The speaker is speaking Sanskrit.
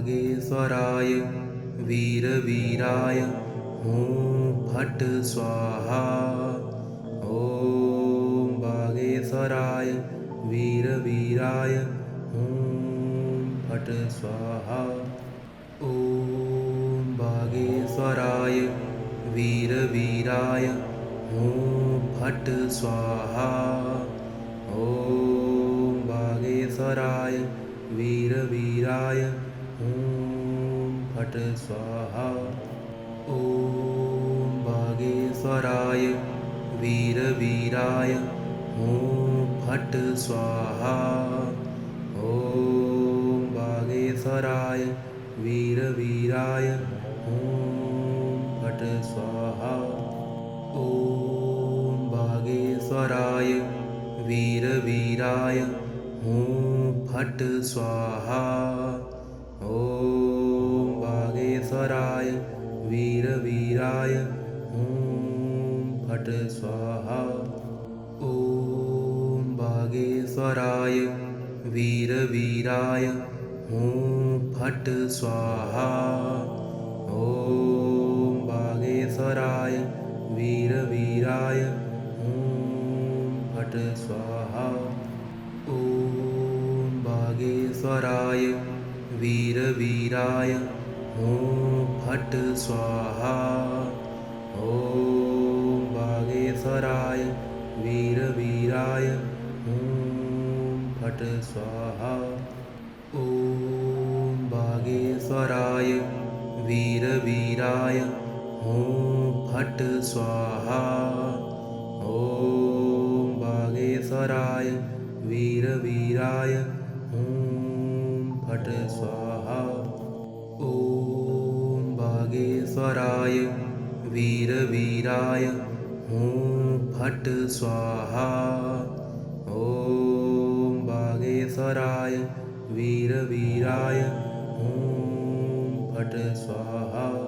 बागेश्वराय वीरवीराय हुं फट् स्वाहा। ॐ बागेश्वराय वीरवीराय हुं फट् स्वाहा। ॐ बागेश्वराय वीरवीराय हुं फट् स्वाहा। ॐ बागेश्वराय वीरवीराय हुं फट् स्वाहा। ॐ बागेश्वराय वीरवीराय हुं फट् स्वाहा। ॐ बागेश्वराय वीरवीराय हुं फट् स्वाहा। ॐ बागेश्वराय वीरवीराय हुं फट् स्वाहा। ॐ बागेश्वराय वीरवीराय हुं फट् स्वाहा। ॐ बागेश्वराय वीरवीराय हुं फट् स्वाहा। ॐ बागेश्वराय वीरवीराय हुं फट् स्वाहा। ॐ बागेश्वराय वीरवीराय हुं फट् स्वाहा। ॐ बागेश्वराय वीरवीराय हुं फट् स्वाहा। ॐ बागेश्वराय वीरवीराय हुं फट् स्वाहा। ॐ बागेश्वराय वीरवीराय हुं फट् स्वाहा। ॐ बागेश्वराय वीरवीराय हुं फट् स्वाहा। ॐ बागेश्वराय वीरवीराय हुं फट् स्वाहा।